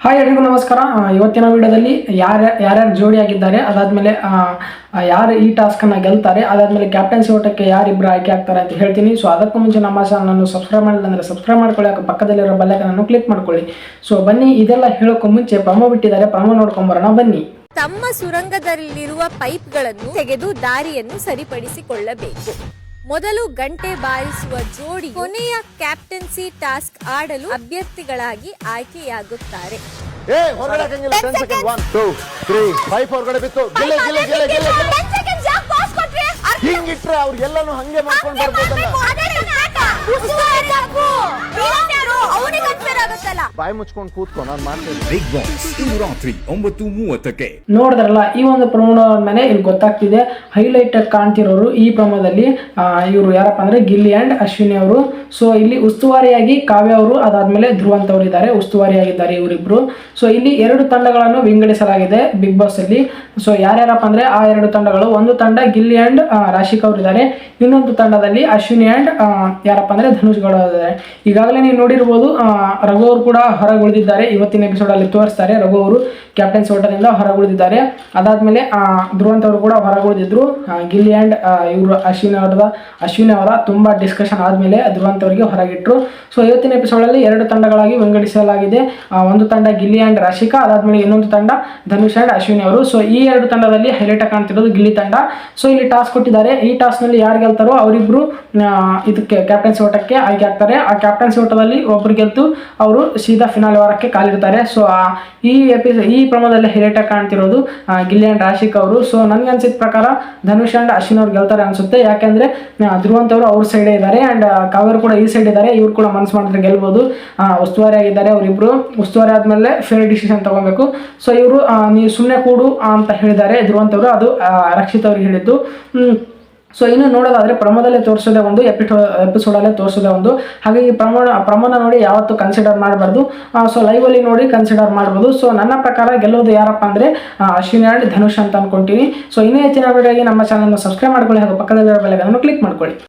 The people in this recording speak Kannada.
ಹಾಯ್ ಎಲ್ರಿಗೂ ನಮಸ್ಕಾರ. ಇವತ್ತಿನ ವಿಡಿಯೋದಲ್ಲಿ ಯಾರ್ಯಾರು ಜೋಡಿ ಆಗಿದ್ದಾರೆ, ಅದಾದ್ಮೇಲೆ ಯಾರು ಈ ಟಾಸ್ಕನ್ನು ಗೆಲ್ತಾರೆ, ಅದಾದ್ಮೇಲೆ ಕ್ಯಾಪ್ಟನ್ಸಿ ಓಟಕ್ಕೆ ಯಾರಿಬ್ಬರು ಆಯ್ಕೆ ಆಗ್ತಾರೆ ಅಂತ ಹೇಳ್ತೀನಿ. ಸೊ ಅದಕ್ಕೂ ಮುಂಚೆ ನಮ್ಮ ಚಾನಲನ್ನು ಸಬ್ಸ್ಕ್ರೈಬ್ ಮಾಡಿಲ್ಲ ಅಂದರೆ ಸಬ್ಸ್ಕ್ರೈಬ್ ಮಾಡ್ಕೊಳ್ಳಿ, ಪಕ್ಕದಲ್ಲಿರೋ ಬೆಲ್ ಐಕಾನ್ ಅನ್ನು ಕ್ಲಿಕ್ ಮಾಡ್ಕೊಳ್ಳಿ. ಸೊ ಬನ್ನಿ, ಇದೆಲ್ಲ ಹೇಳೋಕ್ಕೂ ಮುಂಚೆ ಪ್ರಮೋ ಬಿಟ್ಟಿದ್ದಾರೆ, ಪ್ರಮೋ ನೋಡ್ಕೊಂಬರೋಣ ಬನ್ನಿ. ತಮ್ಮ ಸುರಂಗದಲ್ಲಿರುವ ಪೈಪ್ಗಳನ್ನು ತೆಗೆದು ದಾರಿಯನ್ನು ಸರಿಪಡಿಸಿಕೊಳ್ಳಬೇಕು. ಮೊದಲು ಗಂಟೆ ಬಾರಿಸುವ ಜೋಡಿ ಕೊನೆಯ ಕ್ಯಾಪ್ಟನ್ಸಿ ಟಾಸ್ಕ್ ಆಡಲು ಅಭ್ಯರ್ಥಿಗಳಾಗಿ ಆಯ್ಕೆಯಾಗುತ್ತಾರೆ. ಹಿಂಗಿಟ್ರೆ ಅವ್ರಿಗೆಲ್ಲಾನು ಹಂಗೆ ಮಾಡ್ಕೊಂಡು ಬರ್ಬೋದಲ್ಲ. ಬಾಯಿ ಮುಚ್ಕೊಂಡು ಕೂತ್ಕೊ, ನಾನು ಮಾಡ್ತೀನಿ. ಬಿಗ್ ಬಾಸ್ ಇಂದು ರಾತ್ರಿ 9:30ಕ್ಕೆ. ನೋಡಿದ್ರಲ್ಲ, ಈ ಒಂದು ಪ್ರಮೋದ ಮೇಲೆ ಇಲ್ಲಿ ಗೊತ್ತಾಗ್ತಿದೆ. ಹೈಲೈಟ್ ಕಾಣ್ತಿರೋರು ಈ ಪ್ರಮೋದಲ್ಲಿ ಇವರು ಯಾರಪ್ಪ ಅಂದ್ರೆ ಗಿಲ್ಲಿ ಅಂಡ್ ಅಶ್ವಿನಿ ಅವರು. ಸೊ ಇಲ್ಲಿ ಉಸ್ತುವಾರಿಯಾಗಿ ಕಾವ್ಯ ಅವರು, ಅದಾದ್ಮೇಲೆ ಧ್ರುವಂತ್ ಅವರು ಇದ್ದಾರೆ, ಉಸ್ತುವಾರಿಯಾಗಿದ್ದಾರೆ ಇವರಿಬ್ರು. ಸೊ ಇಲ್ಲಿ 2 ತಂಡಗಳನ್ನು ವಿಂಗಡಿಸಲಾಗಿದೆ ಬಿಗ್ ಬಾಸ್ ಅಲ್ಲಿ. ಸೊ ಯಾರ್ಯಾರಪ್ಪ ಅಂದ್ರೆ ಆ 2 ತಂಡಗಳು, ಒಂದು ತಂಡ ಗಿಲ್ಲಿ ಅಂಡ್ ರಾಶಿಕಾ ಅವರು ಇದ್ದಾರೆ, ಇನ್ನೊಂದು ತಂಡದಲ್ಲಿ ಅಶ್ವಿನಿ ಅಂಡ್ ಯಾರಪ್ಪ ಅಂದ್ರೆ ಧನುಷ್ ಗೌಡ ಇದ್ದಾರೆ. ಈಗಾಗಲೇ ನೀವು ನೋಡಿರ್ಬೋದು, ರಘು ಅವರು ಕೂಡ ಹೊರಗುಳಿದಿದ್ದಾರೆ. ಇವತ್ತಿನ ಎಪಿಸೋಡ್ ಅಲ್ಲಿ ತೋರಿಸ್ತಾರೆ, ರಘು ಅವರು ಕ್ಯಾಪ್ಟನ್ಸಿ ಓಟದಿಂದ ಹೊರಗುಳಿದಿದ್ದಾರೆ. ಅದಾದ್ಮೇಲೆ ಧ್ರುವಂತ್ ಅವರು ಕೂಡ ಹೊರಗುಳಿದಿದ್ರು. ಗಿಲ್ಲಿ ಅಂಡ್ ಇವರು ಅಶ್ವಿನಿ ಅವರ ತುಂಬಾ ಡಿಸ್ಕಷನ್ ಆದ್ಮೇಲೆ ಧ್ರುವಂತ್ ಅವರಿಗೆ ಹೊರಗಿಟ್ರು. ಸೊ ಇವತ್ತಿನ ಎಪಿಸೋಡ್ ಅಲ್ಲಿ 2 ತಂಡಗಳಾಗಿ ವಿಂಗಡಿಸಲಾಗಿದೆ. ಒಂದು ತಂಡ ಗಿಲ್ಲಿ ಅಂಡ್ ರಾಶಿಕಾ, ಅದಾದ್ಮೇಲೆ ಇನ್ನೊಂದು ತಂಡ ಧನುಷ್ ಅಂಡ್ ಅಶ್ವಿನಿ ಅವರು. ಸೊ ಈ 2 ತಂಡದಲ್ಲಿ ಹೈಲೈಟ್ ಕಾಣ್ತಿರೋದು ಗಿಲ್ಲಿ ತಂಡ. ಸೊ ಇಲ್ಲಿ ಟಾಸ್ಕ್ ಕೊಟ್ಟಿದ್ದಾರೆ. ಈ ಟಾಸ್ಕ್ ನಲ್ಲಿ ಯಾರು ಗೆಲ್ತಾರೋ ಅವರಿಬ್ರು ಇದಕ್ಕೆ ಕ್ಯಾಪ್ಟನ್ಸಿ ಓಟಕ್ಕೆ ಆಯ್ಕೆ ಆಗ್ತಾರೆ. ಆ ಕ್ಯಾಪ್ಟನ್ಸಿ ಓಟದಲ್ಲಿ ಒಬ್ರು ಗೆಲ್ತು ಅವರು ಸೀದಾ ಫಿನಾಲ್ ವಾರಕ್ಕೆ ಕಾಲಿಡ್ತಾರೆ. ಸೊ ಈ ಪ್ರಮೋದಲ್ಲಿ ಹೈಲೈಟ್ ಕಾಣ್ತಿರೋದು ಗಿಲ್ಲಿ ಅಂಡ್ ರಾಶಿಕಾ ಅವರು. ಸೊ ನನ್ಗೆ ಅನ್ಸಿದ ಪ್ರಕಾರ ಧನುಷ್ ಅಂಡ್ ಅಶ್ವಿನ್ ಅವ್ರು ಗೆಲ್ತಾರೆ ಅನ್ಸುತ್ತೆ. ಯಾಕೆಂದ್ರೆ ಧ್ರುವಂತ್ ಅವರು ಅವ್ರ ಸೈಡ್ ಇದ್ದಾರೆ ಅಂಡ್ ಕಾವ್ಯರು ಕೂಡ ಈ ಸೈಡ್ ಇದ್ದಾರೆ. ಇವ್ರು ಕೂಡ ಮನಸ್ಸು ಮಾಡಿದ್ರೆ ಗೆಲ್ಬಹುದು. ಉಸ್ತುವಾರಿ ಆಗಿದ್ದಾರೆ ಅವರಿಬ್ರು. ಉಸ್ತುವಾರಿ ಆದ್ಮೇಲೆ ಫೇರ್ ಡಿಸಿಷನ್ ತಗೋಬೇಕು. ಸೊ ಇವರು ನೀವು ಸುಮ್ಮನೆ ಕೂಡು ಅಂತ ಹೇಳಿದ್ದಾರೆ ಧ್ರುವಂತ್ ಅವರು, ಅದು ರಕ್ಷಿತ್ ಅವ್ರಿಗೆ ಹೇಳಿದ್ದು. ಸೊ ಇನ್ನು ನೋಡೋದಾದ್ರೆ ಪ್ರಮೋದಲ್ಲೇ ತೋರಿಸೋದೇ ಒಂದು, ಎಪಿಸೋಡಲ್ಲೇ ತೋರಿಸೋದೇ ಒಂದು. ಹಾಗಾಗಿ ಪ್ರಮೋನ ನೋಡಿ ಯಾವತ್ತು ಕನ್ಸಿಡರ್ ಮಾಡಬಾರ್ದು. ಸೊ ಲೈವ್ ಅಲ್ಲಿ ನೋಡಿ ಕನ್ಸಿಡರ್ ಮಾಡ್ಬೋದು. ಸೊ ನನ್ನ ಪ್ರಕಾರ ಗೆಲ್ಲೋದು ಯಾರಪ್ಪ ಅಂದ್ರೆ ಅಶ್ವಿನಿ ಅಂಡ್ ಧನುಷ್ ಅಂತ ಅನ್ಕೊಂತೀನಿ. ಸೊ ಇನ್ನೂ ಹೆಚ್ಚಿನ ವಿಡಿಯೋಗೆ ನಮ್ಮ ಚಾನಲ್ನ ಸಬ್ಸ್ಕ್ರೈಬ್ ಮಾಡ್ಕೊಳ್ಳಿ, ಹಾಗೂ ಪಕ್ಕದಲ್ಲಿರೋ ಬೆಲ್ ಐಕಾನ್ ಅನ್ನು ಕ್ಲಿಕ್ ಮಾಡ್ಕೊಳ್ಳಿ.